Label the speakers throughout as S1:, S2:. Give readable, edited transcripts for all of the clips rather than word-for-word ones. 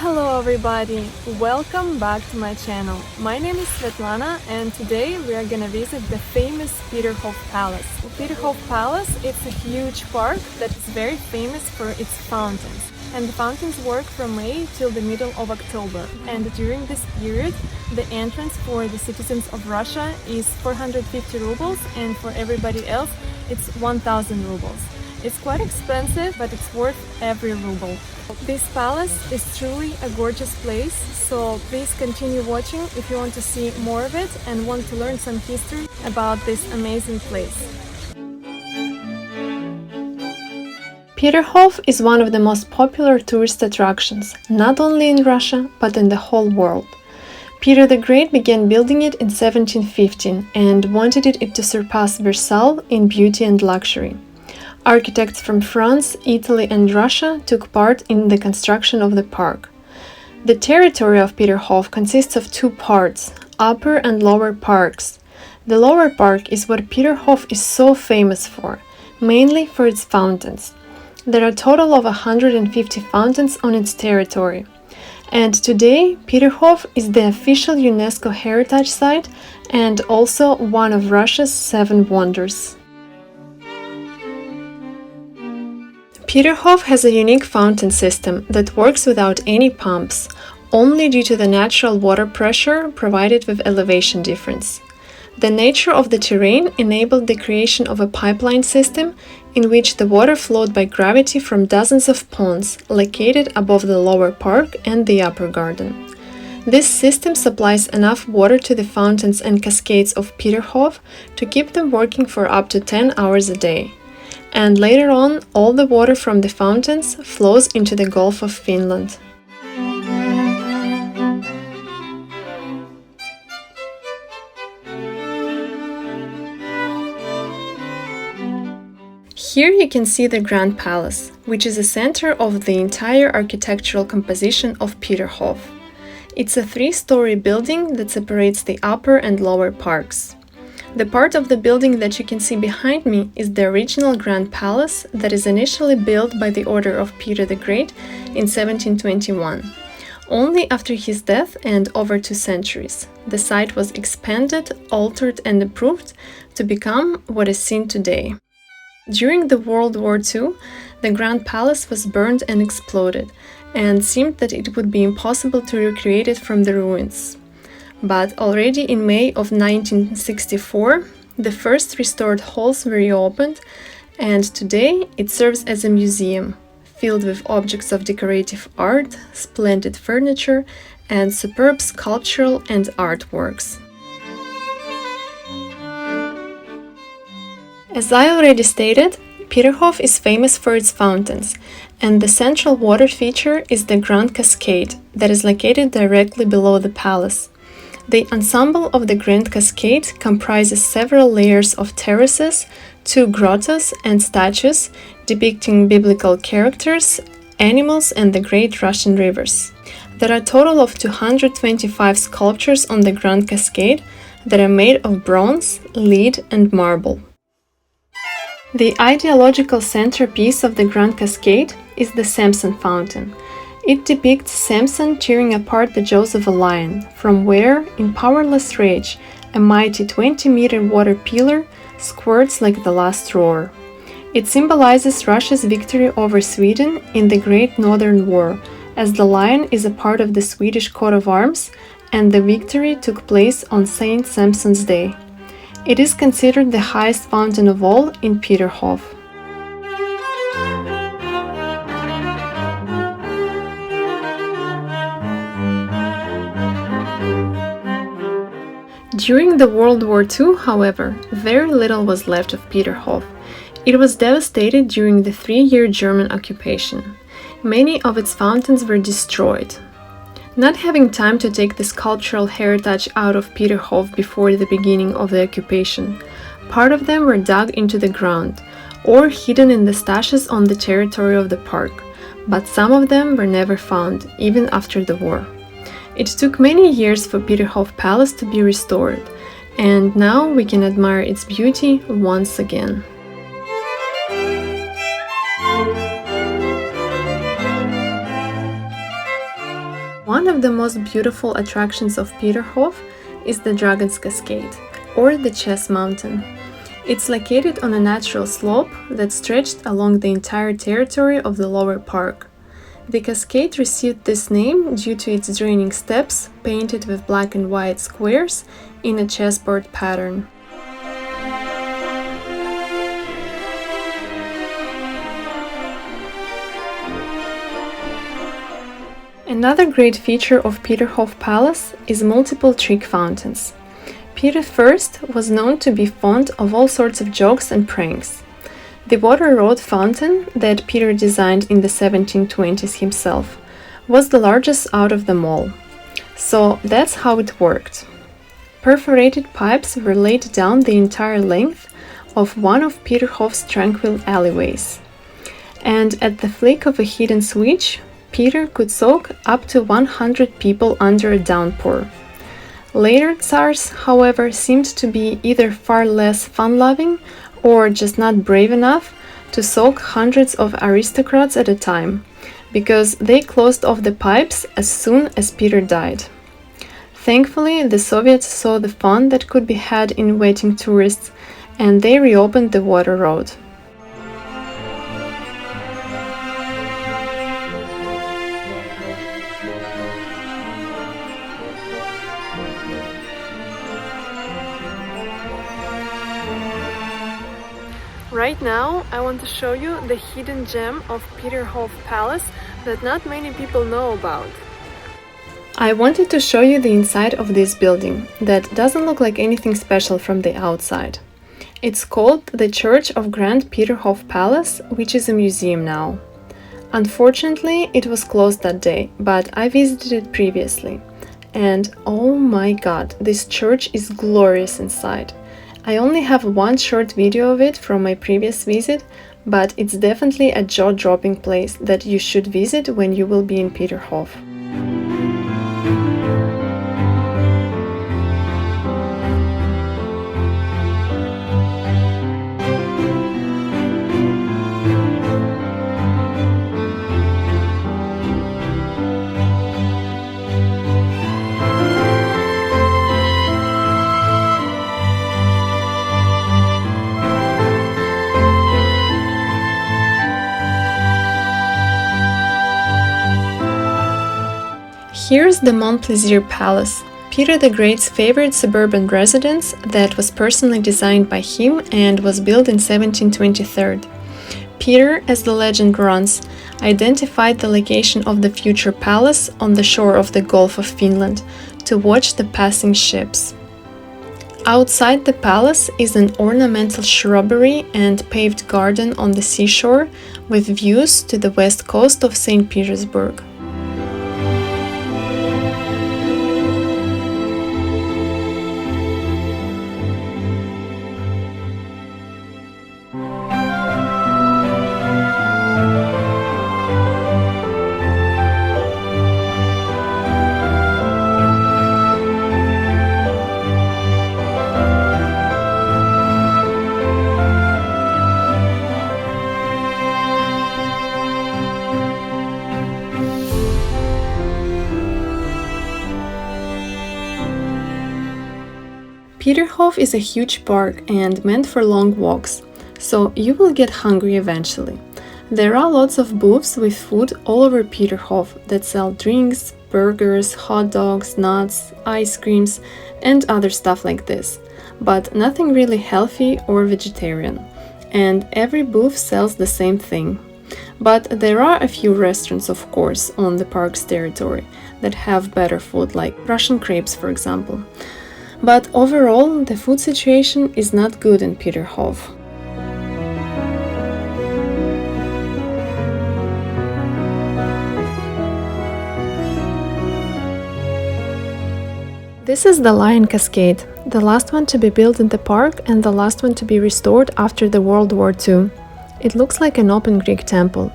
S1: Hello everybody, welcome back to my channel. My name is Svetlana and today we are gonna visit the famous Peterhof Palace. Peterhof Palace is a huge park that is very famous for its fountains. And the fountains work from May till the middle of October. And during this period, the entrance for the citizens of Russia is 450 rubles and for everybody else it's 1000 rubles. It's quite expensive, but it's worth every ruble. This palace is truly a gorgeous place, so please continue watching if you want to see more of it and want to learn some history about this amazing place.
S2: Peterhof is one of the most popular tourist attractions, not only in Russia, but in the whole world. Peter the Great began building it in 1715 and wanted it to surpass Versailles in beauty and luxury. Architects from France, Italy and Russia took part in the construction of the park. The territory of Peterhof consists of two parts, upper and lower parks. The lower park is what Peterhof is so famous for, mainly for its fountains. There are a total of 150 fountains on its territory. And today, Peterhof is the official UNESCO heritage site and also one of Russia's 7 wonders. Peterhof has a unique fountain system that works without any pumps, only due to the natural water pressure provided with elevation difference. The nature of the terrain enabled the creation of a pipeline system in which the water flowed by gravity from dozens of ponds located above the lower park and the upper garden. This system supplies enough water to the fountains and cascades of Peterhof to keep them working for up to 10 hours a day. And later on, all the water from the fountains flows into the Gulf of Finland. Here you can see the Grand Palace, which is the center of the entire architectural composition of Peterhof. It's a 3-story building that separates the upper and lower parks. The part of the building that you can see behind me is the original Grand Palace that is initially built by the order of Peter the Great in 1721. Only after his death and over 2 centuries, the site was expanded, altered and improved to become what is seen today. During the World War II, the Grand Palace was burned and exploded, and seemed that it would be impossible to recreate it from the ruins. But already in May of 1964, the first restored halls were reopened, and today it serves as a museum, filled with objects of decorative art, splendid furniture, and superb sculptural and artworks. As I already stated, Peterhof is famous for its fountains, and the central water feature is the Grand Cascade that is located directly below the palace. The ensemble of the Grand Cascade comprises several layers of terraces, 2 grottos and statues depicting biblical characters, animals and the great Russian rivers. There are a total of 225 sculptures on the Grand Cascade that are made of bronze, lead and marble. The ideological centerpiece of the Grand Cascade is the Samson Fountain. It depicts Samson tearing apart the jaws of a lion, from where, in powerless rage, a mighty 20-meter water pillar squirts like the last roar. It symbolizes Russia's victory over Sweden in the Great Northern War, as the lion is a part of the Swedish coat of arms, and the victory took place on Saint Samson's Day. It is considered the highest fountain of all in Peterhof. During the World War II, however, very little was left of Peterhof. It was devastated during the 3-year German occupation. Many of its fountains were destroyed. Not having time to take the sculptural heritage out of Peterhof before the beginning of the occupation, part of them were dug into the ground or hidden in the stashes on the territory of the park, but some of them were never found, even after the war. It took many years for Peterhof Palace to be restored, and now we can admire its beauty once again. One of the most beautiful attractions of Peterhof is the Dragon's Cascade, or the Chess Mountain. It's located on a natural slope that stretched along the entire territory of the lower park. The cascade received this name due to its draining steps painted with black and white squares in a chessboard pattern. Another great feature of Peterhof Palace is multiple trick fountains. Peter I was known to be fond of all sorts of jokes and pranks. The water road fountain that Peter designed in the 1720s himself was the largest out of them all. So that's how it worked. Perforated pipes were laid down the entire length of one of Peterhof's tranquil alleyways. And at the flick of a hidden switch, Peter could soak up to 100 people under a downpour. Later Tsars, however, seemed to be either far less fun-loving or just not brave enough to soak hundreds of aristocrats at a time, because they closed off the pipes as soon as Peter died. Thankfully, the Soviets saw the fun that could be had in wetting tourists, and they reopened the water road.
S1: Right now, I want to show you the hidden gem of Peterhof Palace that not many people know about.
S2: I wanted to show you the inside of this building that doesn't look like anything special from the outside. It's called the Church of Grand Peterhof Palace, which is a museum now. Unfortunately, it was closed that day, but I visited it previously. And oh my god, this church is glorious inside. I only have one short video of it from my previous visit, but it's definitely a jaw-dropping place that you should visit when you will be in Peterhof. Here's the Montplaisir Palace, Peter the Great's favorite suburban residence that was personally designed by him and was built in 1723. Peter, as the legend runs, identified the location of the future palace on the shore of the Gulf of Finland to watch the passing ships. Outside the palace is an ornamental shrubbery and paved garden on the seashore with views to the west coast of St. Petersburg. Peterhof is a huge park and meant for long walks, so you will get hungry eventually. There are lots of booths with food all over Peterhof that sell drinks, burgers, hot dogs, nuts, ice creams, and other stuff like this, but nothing really healthy or vegetarian. And every booth sells the same thing. But there are a few restaurants, of course, on the park's territory that have better food, like Russian crepes, for example. But overall, the food situation is not good in Peterhof. This is the Lion Cascade, the last one to be built in the park and the last one to be restored after the World War II. It looks like an open Greek temple.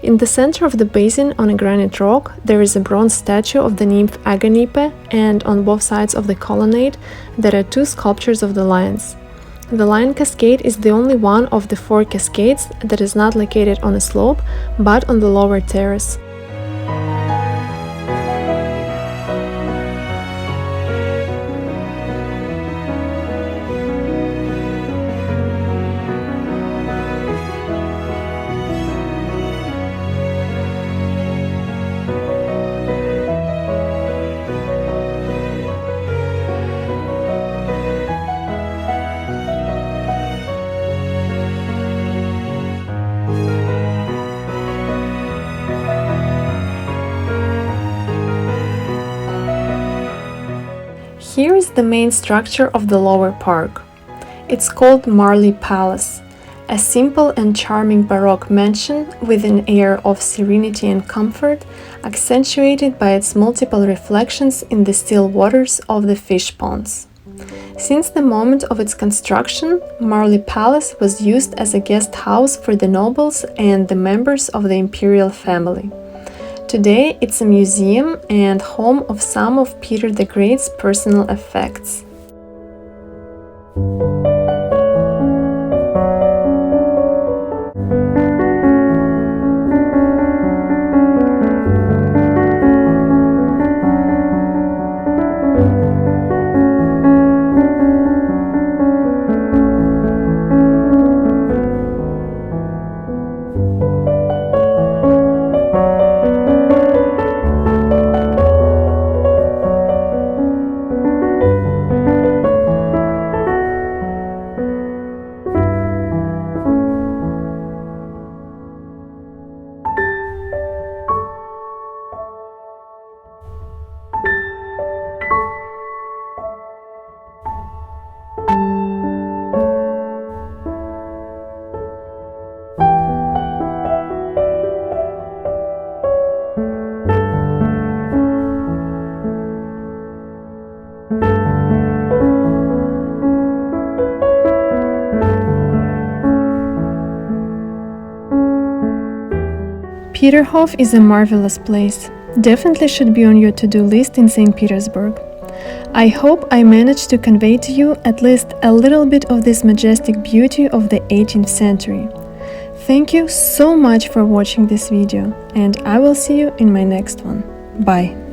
S2: In the center of the basin, on a granite rock, there is a bronze statue of the nymph Agonippe, and on both sides of the colonnade there are two sculptures of the lions. The Lion Cascade is the only one of the four cascades that is not located on a slope, but on the lower terrace. Here is the main structure of the lower park. It's called Marley Palace, a simple and charming Baroque mansion with an air of serenity and comfort, accentuated by its multiple reflections in the still waters of the fish ponds. Since the moment of its construction, Marley Palace was used as a guest house for the nobles and the members of the imperial family. Today, it's a museum and home of some of Peter the Great's personal effects. Peterhof is a marvelous place. Definitely should be on your to-do list in St. Petersburg. I hope I managed to convey to you at least a little bit of this majestic beauty of the 18th century. Thank you so much for watching this video, and I will see you in my next one. Bye!